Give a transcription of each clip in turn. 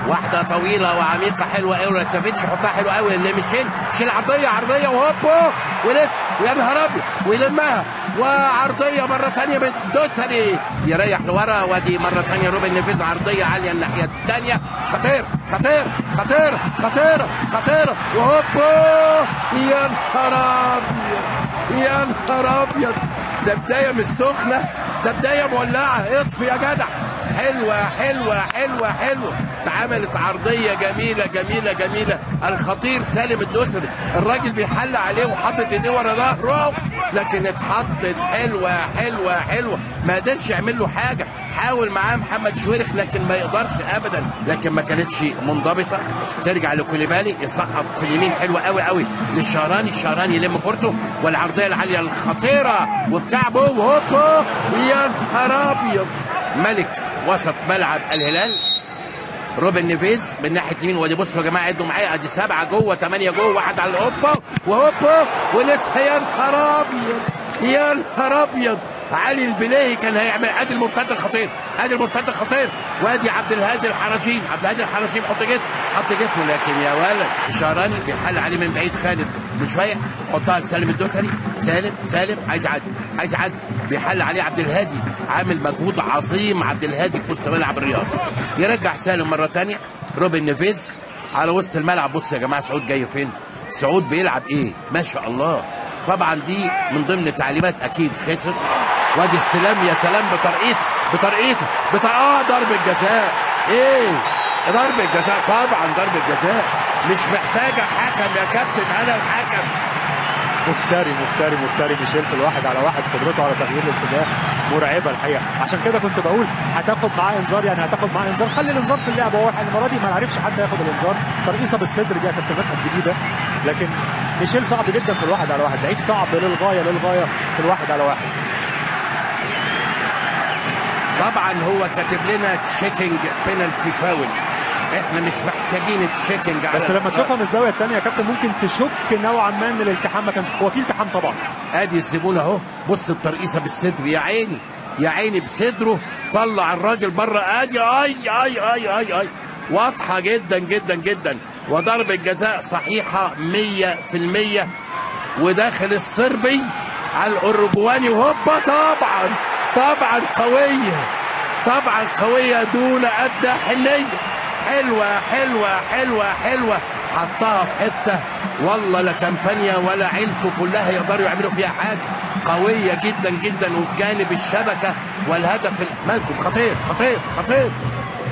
واحده طويله وعميقه حلوه قوي لسافيتش، يحطها حلوه قوي شيل عرضيه وهوب ولسه ويا نهار ابيض ويلمها وعرضيه مره ثانيه من دوسري يريح لورا، وادي مره ثانيه روبن نيفيز عرضيه عاليه الناحيه الثانيه. خطير خطير خطير خطير خطير وهوب يا نهار ابيض يا نهار ابيض. ده بدايه مش سخنه، ده بدايه مولعه. اطفي يا جدع. حلوه حلوه حلوه حلوه. اتعملت عرضيه جميله جميله جميله. الخطير سالم الدوسري الراجل بيحل عليه وحاطط ايديه ورا ظهره، لكن اتحطت حلوه حلوه حلوه. ما قدرش يعمل له حاجه. حاول معاه محمد شويرخ لكن ما يقدرش ابدا، لكن ما كانتش منضبطه. ترجع لكوليبالي يسقط في اليمين حلوه قوي قوي للشهراني. الشهراني يلم كورته والعرضيه العاليه الخطيره وبكعبه وهوب يا نهار ابيض. ملك وسط ملعب الهلال روبن نيفيز من ناحيه اليمين. ودي بصوا يا جماعه عدوا معايا، ادي 7 جوه 8 جوه، واحد على الهوبا وهوبا ولسه. يا نهار ابيض يا نهار ابيض. علي البليهي كان هيعمل. ادي المرتد الخطير، ادي المرتد الخطير، وادي عبد الهادي الحرجيم. عبد الهادي الحرجيم حط جسمه لكن يا ولد الشهراني بيحل عليه من بعيد. خالد من شويه حطها لسالم الدوسري. سالم عايز يعدي بيحل عليه عبد الهادي. عامل مجهود عظيم عبد الهادي في وسط ملعب الرياض. يرجع سالم مره ثانيه. روبن نيفيز على وسط الملعب. بص يا جماعه سعود جاي فين. سعود بيلعب ايه ما شاء الله. طبعا دي من ضمن تعليمات اكيد خيسوس. وادي استلام يا سلام بترقيصه ضربه جزاء. ايه ضربه جزاء طبعا ضربه جزاء. مش محتاجه حكم يا كابتن، انا الحكم. مفتري ميشيل في الواحد على واحد. قدرته على تغيير الاتجاه مرعبه الحقيقه. عشان كده كنت بقول هتاخد معاه انذار، خلي الانذار في اللعبه. هو المره دي ما عرفش حتى ياخد الانذار. ترقيصه بالصدر دي يا كابتن مدحت جديده، لكن ميشيل صعب جدا في الواحد على واحد. لعيب صعب للغايه في الواحد على واحد. طبعا هو كاتب لنا تشيكينج بينالتي فاول. احنا مش محتاجين تشيكينج على بس لما تشوفها من الزاويه الثانيه يا كابتن ممكن تشك نوعا ما ان الالتحام ما كانش. هو في التحام طبعا. ادي الزبون اهو. بص الترقيصه بالصدر يا عيني بصدره طلع الراجل بره. ادي اي واضحه جدا جدا جدا. وضربه جزاء صحيحه 100%. وداخل الصربي على الاورجواني وهوبا طبعا قويه دون ادنى حنيه. حلوه حطها في حته والله لا كامبانيا ولا عيلته كلها يقدروا يعملوا فيها حاجه. قويه جدا جدا وفي جانب الشبكه والهدف مالكم.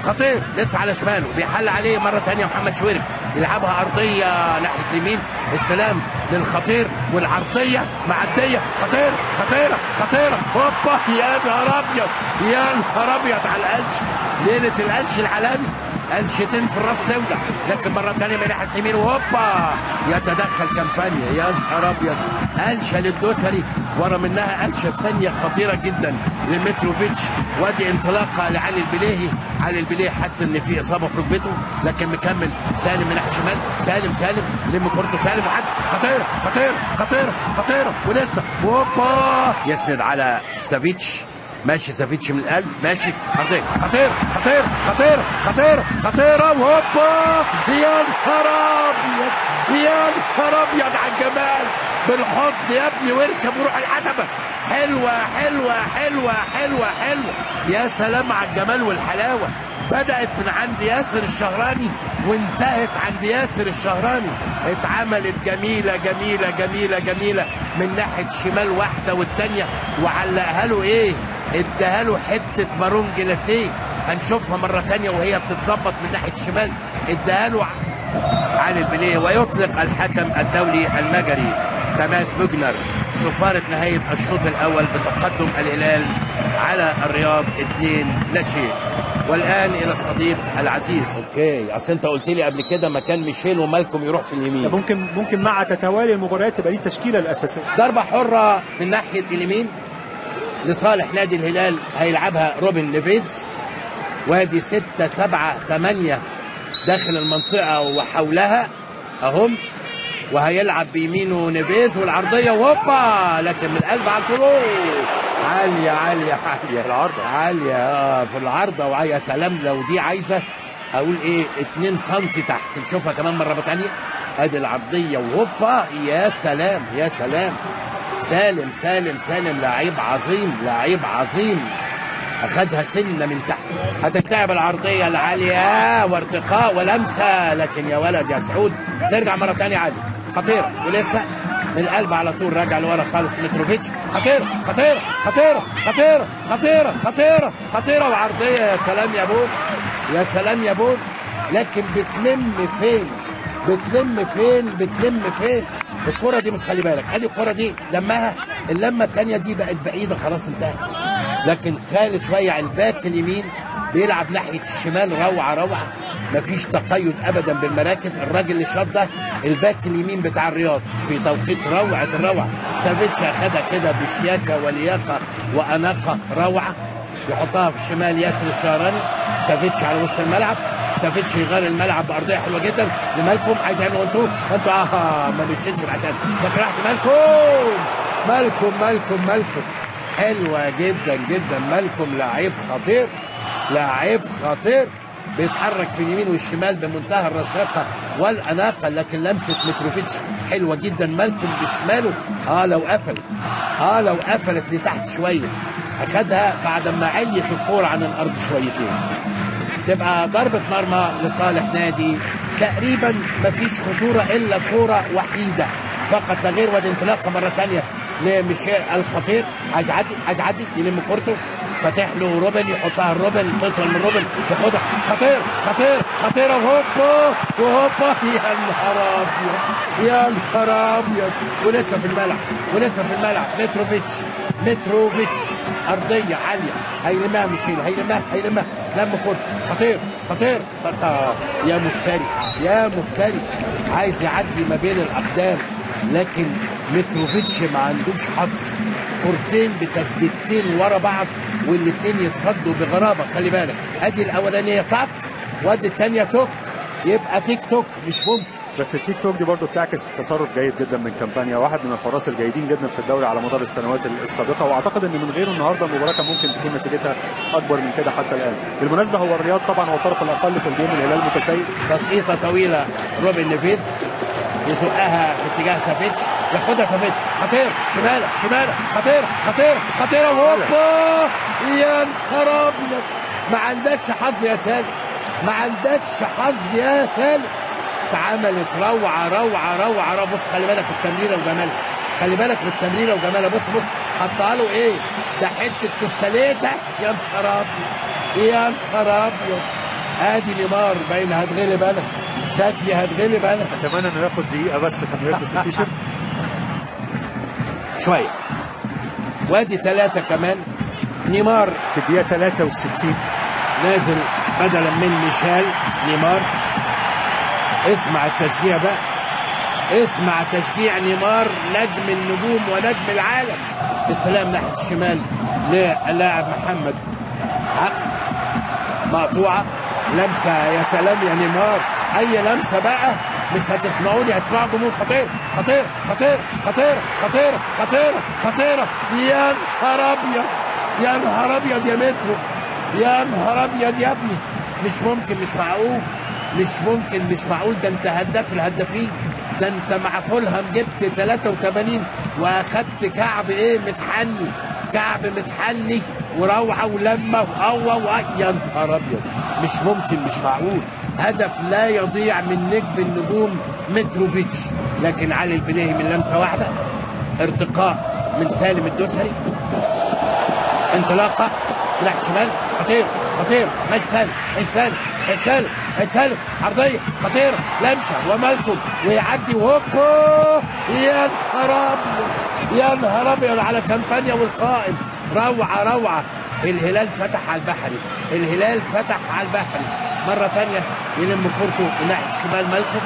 خطير لسه على شماله بيحل عليه مره ثانيه محمد شويرخ. يلعبها ارضيه ناحيه اليمين. استلام للخطير والعرضيه معديه. خطيره هوبا يا نهار ابيض على القلش. ليله القلش العالمي. قلشتين في الراس تولع. لكن مره ثانيه من ناحيه اليمين وهوبا يتدخل كامبانيا. يا نهار ابيض. قلشه للدوسري ورا منها قلشه ثانيه خطيره جدا لمتروفيتش. وادي انطلاقه لعلي البليهي. علي البليهي حس ان في اصابه في ركبته لكن مكمل. سالم من ناحيه شمال. سالم لم كورته. سالم وحد. خطيره ولسه وهوبا يسند على سافيتش. ماشي سافيتش من القلب ماشي. عرضيه خطيره وهوبا يا نهار ابيض على الجمال. بالحضن يا ابني واركب وروح العتبه. حلوه يا سلام على الجمال والحلاوه. بدأت من عند ياسر الشهراني وانتهت عند ياسر الشهراني. اتعملت جميلة من ناحية شمال واحدة والتانية. وعلقها له ايه؟ اداها له حتة مارون جلاسيه. هنشوفها مرة تانية وهي بتتظبط من ناحية شمال. اداها له علي البليه. ويطلق الحكم الدولي المجري تماس بوجنر صفارة نهاية الشوط الأول بتقدم الهلال على الرياض 2-0. والآن إلى الصديق العزيز. اوكي اصل انت قلت لي قبل كده مكان ميشيل ومالكم يروح في اليمين. ممكن مع تتوالي المباريات تبقى دي التشكيله الاساسيه. ضربة حرة من ناحية اليمين لصالح نادي الهلال. هيلعبها روبن نيفيز. وادي 6 7 8 داخل المنطقة وحولها اهم. وهيلعب بيمينه نيفيز والعرضية وهوبا لكن من القلب على طول. عالية في العارضة. عالية في العارضة. ويا سلام لو دي عايزة اقول ايه 2 سم تحت. نشوفها كمان مره تانيه. ادي العرضيه وهوبا، يا سلام يا سلام. سالم سالم سالم لعيب عظيم، لعيب عظيم. اخدها سنه من تحت. هتتلعب العرضيه العاليه وارتقاء ولمسه، لكن يا ولد يا سعود ترجع مره ثانيه عاليه خطيره، ولسه من القلب على طول راجع لورا خالص متروفيتش. خطيره خطيره خطيره خطيره خطيره خطيره خطيره وعرضيه. يا سلام يا بول، يا سلام يا بول. لكن بتلم فين؟ بتلم فين؟ بتلم فين؟ الكرة دي مش، خلي بالك ادي الكرة دي لمها، اللمة الثانية دي بقت بعيدة خلاص انتهت. لكن خالد شوية على الباك اليمين بيلعب ناحية الشمال، روعة روعة، مفيش تقيد ابدا بالمراكز. الراجل اللي شاط ده الباك اليمين بتاع الرياض في توقيت روعة الروعة. سافيتش اخدها كده بشياكة ولياقة واناقة روعة، يحطها في الشمال ياسر الشهراني. سافيتش على وسط الملعب، سافيتش يغير الملعب بارضيه حلوه جدا لمالكم. عايز يعمل انتوا ما مشيتش بعسل، لكن راحت مالكم حلوه جدا جدا. مالكم لعيب خطير، لعيب خطير، بيتحرك في اليمين والشمال بمنتهى الرشاقه والاناقه. لكن لمسه متروفيتش حلوه جدا. مالكم بشماله لو قفلت لتحت شويه، اخدها بعد ما عليت الكوره عن الارض شويتين، تبقى ضربة مرمى لصالح نادي. تقريبا مفيش خطورة إلا كورة وحيدة فقط لا غير. ودي انطلاقة مرة تانية لميشيل الخطير، عايز يعدي يلم كورته، فاتح له روبن، يحطها الروبن، تطول من روبن ياخدها. خطيرة وهوبا يا نهار أبيض، يا نهار أبيض. ولسه في الملعب متروفيتش أرضية عالية، هيلمها ميشيل، هيلمها لم كورته. خطير يا مفتري عايز يعدي ما بين الأقدام، لكن متروفيتش ما عندوش حظ. كورتين بتسديدتين ورا بعض والاتنين يتصدوا بغرابة. خلي بالك ادي الاولانية طق وادي الثانية توك، يبقى تيك توك مش ممكن. بس التيك توك دي برضه بتعكس تصرف جيد جدا من كامبانيا، واحد من الحراس الجيدين جدا في الدوري على مدار السنوات السابقه، واعتقد ان من غيره النهارده المباراه كان ممكن تكون نتيجتها اكبر من كده حتى الان. بالمناسبه هو الرياض طبعا هو الطرف الاقل في الجيم، الهلال متسيد. تسقيطه طويله روبن نيفيز يزقها في اتجاه سافيتش، ياخدها سافيتش، خطير شمال خطيره وهوبا يا نهار ابيض. ما عندكش حظ يا سالم، اتعملت روعه. بص خلي بالك التمريره وجمالها، خلي بالك من التمريره وجمالها. بص حطها له ايه ده، حته كوستاليتا. يا نهار ابيض. ادي نيمار باين هتغلب انا، شكلي هتغلب انا. اتمنى انه ياخد دقيقه بس في انه يلبس التيشيرت شويه. وادي 3 كمان نيمار في الدقيقه 63 نازل بدلا من ميشيل نيمار. اسمع التشجيع بقى، اسمع تشجيع نيمار نجم النجوم ونجم العالم. السلام ناحيه الشمال للاعب محمد عقل، مقطوعه لمسه. يا سلام يا نيمار، اي لمسه بقى مش هتسمعوني، هتسمعوا الجمهور. خطيره. يا نهار ابيض يا مترو، يا نهار ابيض يا ابني. مش معقول. ده انت هداف الهدافين، ده انت مع فولهام جبت 83 واخدت كعب متحني وروعه ولمه يا نهار ابيض. مش معقول. هدف لا يضيع من نجم النجوم متروفيتش. لكن علي البليهي من لمسه واحده، ارتقاء من سالم الدوسري، انطلاقه ناحيه شمال، خطير ماشي سالم عرضيه خطيره، لمسه ومالكم ويعدي وهوبا. يا نهار ابيض على كامبانيا والقائم. روعه. الهلال فتح على البحري مره ثانيه، يلم كورته من ناحيه الشمال. مالكم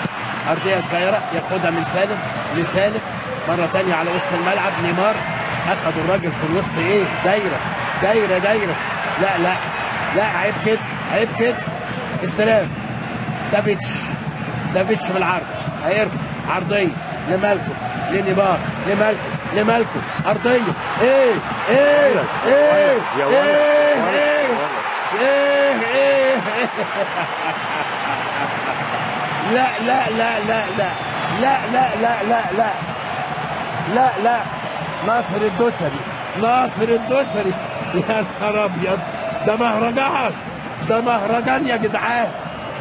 ارضيه صغيره ياخدها من سالم لسالم مره ثانيه على وسط الملعب. نيمار اخذوا الراجل في الوسط، ايه دايره. لا عيب كده. استلام سافيتش بالعرض، هيرفع عرضيه لمالكم لمالكم ارضيه. ايه لا لا لا لا لا لا لا لا لا لا لا لا ناصر الدوسري، ناصر الدوسري، يا نهار ابيض، ده مهرجان، ده مهرجان يا جدعان،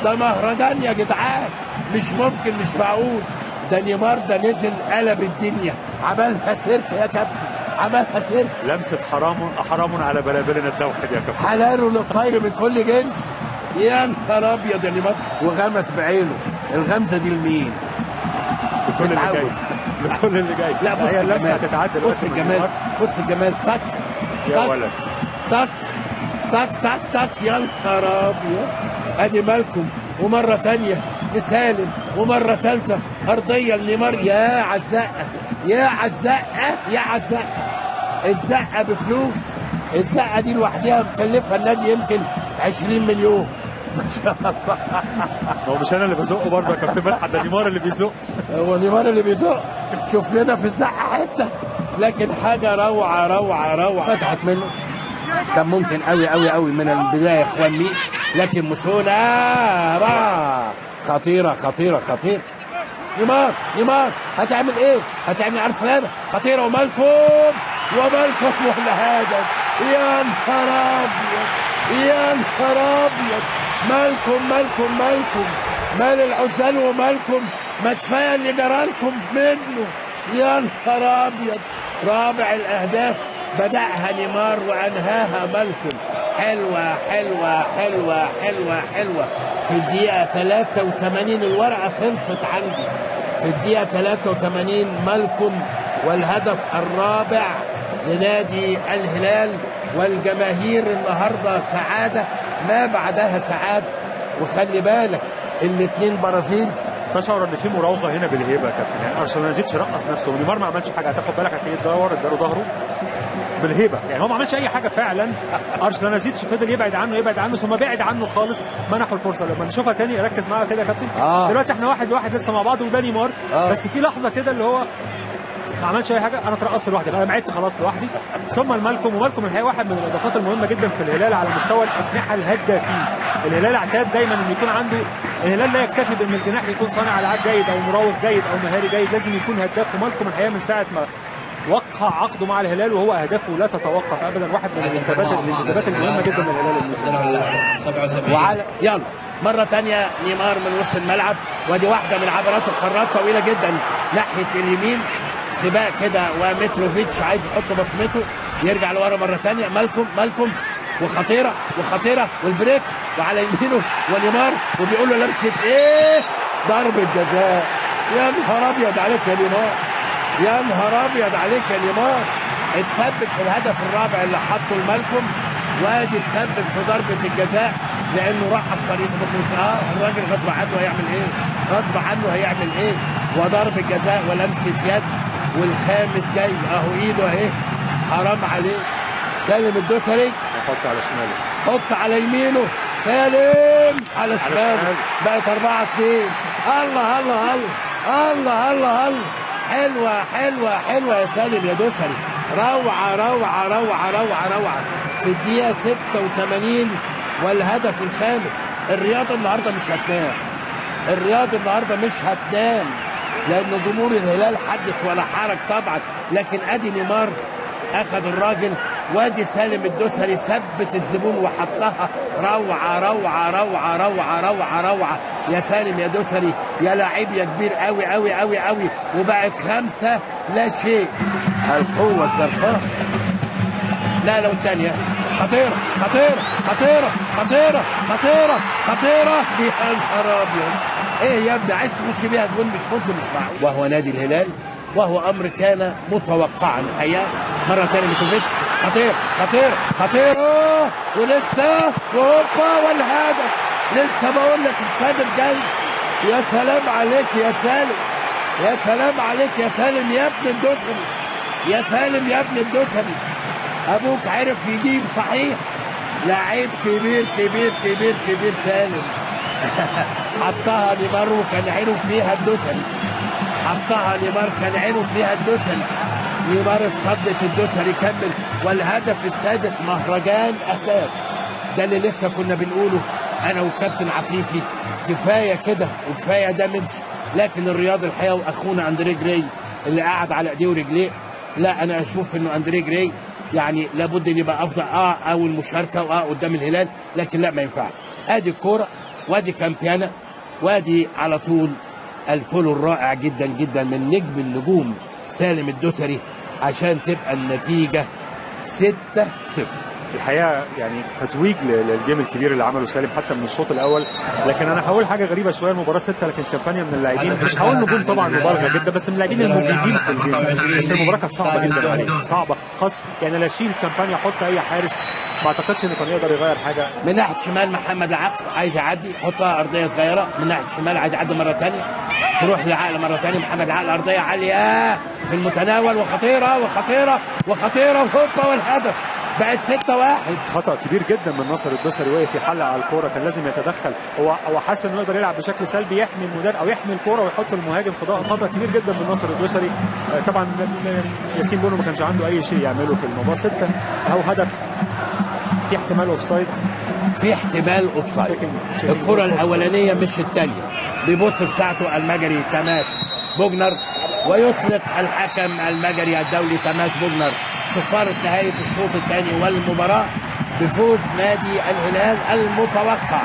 ده مهرجان يا جدعان، مش ممكن، مش معقول. ده نيمار ده نزل قلب الدنيا، عملها سيرك يا كابتن، عملها سيرك. لمسه حرام على بلابلنا الدوحد يا كابتن. حلاله للطير من كل جنس. يا نهار ابيض يا نيمار، وغمس بعينه. الغمزه دي لمين؟ لكل اللي جاي، لكل اللي جاي. لا بص هي اللمسه هتتعدل. بص الجمال، بص الجمال. تك يا ولد، تك تك تك تك. يا نهار ابيض. ادي مالكم، ومره تانيه لسالم، ومره ثالثه ارضيه لنيمار. يا عالزقه، يا عالزقه، يا عالزقه. الزقه بفلوس، الزقه دي لوحدها مكلفه النادي يمكن 20 مليون. ما شاء الله. هو مش انا اللي بزقه برضه يا كابتن مدحت، ده نيمار اللي بيزق. هو نيمار اللي بيزق. شوف لنا في الزقه حته، لكن حاجه روعه روعه روعه. فتحت منه، كان ممكن قوي قوي قوي من البدايه يا اخوان مين، لكن مسونه خطيره خطيره خطيره. نيمار، نيمار هتعمل ايه؟ هتعمل ارسنال خطيره. ومالكم ولا هدف. يا نهار ابيض، يا نهار ابيض. مالكم مال العزال ومالكم، ما كفايه اللي جرالكم منه. يا نهار ابيض. رابع الاهداف بدأها نيمار وانهاها مالكم. حلوه حلوه حلوه حلوه حلوه. في الدقيقه 83 الورقه خلصت عندي. في الدقيقه 83 مالكم، والهدف الرابع لنادي الهلال. والجماهير النهارده سعاده ما بعدها سعاده. وخلي بالك الاثنين برازيل. تشعر ان في مراوغه هنا بالهيبه يا كابتن، يعني ارسنال ما زيدش رقص نفسه، ونيمار ما عملش حاجه. هتاخد بالك هتلاقيه اداله ظهره بالهيبه، يعني هو ما عملش اي حاجه فعلا. ارسنال ما زيدش، فضل يبعد عنه ثم بعد عنه خالص، منحوا الفرصه. لما نشوفها تاني ركز معايا كده يا كابتن. دلوقتي احنا 1-1 لسه مع بعض، وده نيمار. بس في لحظه كده اللي هو ما عملش اي حاجه، انا اترقصت لوحدي، انا بعدت خلاص لوحدي. ثم المالكم، ومالكم الحقيقه واحد من الاضافات المهمه جدا في الهلال على مستوى الاجنحه الهدافين. الهلال اعتاد دايما ان يكون عنده، الهلال لا يكتفي بان الجناح يكون صانع العاب جيد او مراوغ جيد او مهاري جيد، لازم يكون هداف. ومالكم الحقيقه من ساعه ما وقع عقده مع الهلال وهو اهدافه لا تتوقف ابدا، واحد من الانتدابات المهمه جدا للهلال الموسم. وعلى يلا مره ثانيه نيمار من وسط الملعب، ودي واحده من عبرات القارات طويله جدا ناحيه اليمين، سباق كده، ومتروفيتش عايز يحط بصمته، يرجع لورا مره ثانيه. مالكم وخطيره والبريك، وعلى يمينه ونيمار، وبيقول له لمسه ايه؟ ضربه جزاء. يا نهار ابيض عليك يا نيمار، يا نهار ابيض عليك يا نيمار. اتثبت في الهدف الرابع اللي حطه المالكم، وادي اتثبت في ضربه الجزاء لانه رقص طريق. بص الراجل غصب عنه هيعمل ايه؟ غصب عنه هيعمل ايه؟ وضربه جزاء ولمسه يد، والخامس جاي اهو، ايده اهي، حرام عليه. سالم الدوسري حط على شماله، حط على يمينه، سالم على شماله، بقت 4-2. الله الله الله الله الله الله. حلوه حلوه حلوه يا سالم يا دوسري، روعه روعه روعه روعه روعه. في الدقيقه 86 والهدف الخامس. الرياضه النهارده مش هتنام، الرياضه النهارده مش هتنام، لان جمهور الهلال حدث ولا حرج طبعا. لكن ادي نيمار اخذ الراجل، وادي سالم الدوسري ثبت الزبون وحطها. روعه روعه روعه روعه روعه روعه يا سالم يا دوسري، يا لاعب يا كبير قوي قوي قوي قوي. وبقت 5 لا شيء. القوه الزرقاء. لا لو الثانيه خطيره خطيره خطيره خطيره خطيره خطيره. يا نهار ابيض، ايه يا ابني عايز تخش بيها جول؟ مش ممكن، مش معقول. وهو نادي الهلال، وهو امر كان متوقعا الحقيقه. مره ثانيه ميتروفيتش، خطير ولسه، وهوبا والهدف. لسه بقول لك الهدف جاي. يا سلام عليك يا سالم، يا سلام عليك يا سالم يا ابن الدوسري، يا سالم يا ابن الدوسري. ابوك عرف يجيب صحيح، لاعب كبير كبير كبير كبير سالم. حطها نيمار وكان عينه فيها الدوسري، حطها نيمار كان عينه فيها الدوسري. نيمار اتصدت الدوسري كمل. والهدف السادس مهرجان اهداف، ده اللي لسه كنا بنقوله انا والكابتن عفيفي كفايه كده وكفايه دامج، لكن الرياضي الحقيقه واخونا اندريه جراي اللي قاعد على ايديه ورجليه، لا انا اشوف انه اندريه جراي يعني لابد ان يبقى افضل او المشاركه قدام الهلال، لكن لا ما ينفعش. ادي الكوره وادي كامبيانا وادي على طول الفولو الرائع جدا جدا من نجم النجوم سالم الدوسري عشان تبقى النتيجه 6-0. الحقيقه يعني تتويج للجيم الكبير اللي عمله سالم حتى من الشوط الاول. لكن انا هقول حاجه غريبه شويه، المباراه 6 لكن كامبانيا من اللاعبين، مش هقول نجوم طبعا مبالغه جدا، بس من اللاعبين المجيدين في الجيم. بس المباراه كانت صعبه جدا عليه، صعبه قص يعني. لا شيل كامبانيا حط اي حارس، ما اعتقدش انه كان يقدر يغير حاجه. من ناحيه شمال محمد العقل عايز يعدي، يحطها ارضيه صغيره من ناحيه شمال، عايز يعدي مره ثانيه، تروح لعقل مره ثانيه، محمد العقل ارضيه عاليه في المتناول وخطيره وخطيره وخطيره وهوبا والهدف بقت 6-1. خطأ كبير جدا من ناصر الدوسري، وقف يحلق على الكوره، كان لازم يتدخل. هو حاسس انه يقدر يلعب بشكل سلبي، يحمي المدافع او يحمي الكوره ويحط المهاجم في ضغط. خطأ كبير جدا من ناصر الدوسري. طبعا ياسين بونو ما كانش عنده اي شيء يعمله في المباراه. 6 اهو هدف، في احتمال اوفسايد، في احتمال اوفسايد. الكره الاولانيه مش الثانيه. بيبص في ساعته المجري تماس بوجنر، ويطلق الحكم المجري الدولي تماس بوجنر صفارة نهاية الشوط الثاني والمباراة بفوز نادي الهلال المتوقع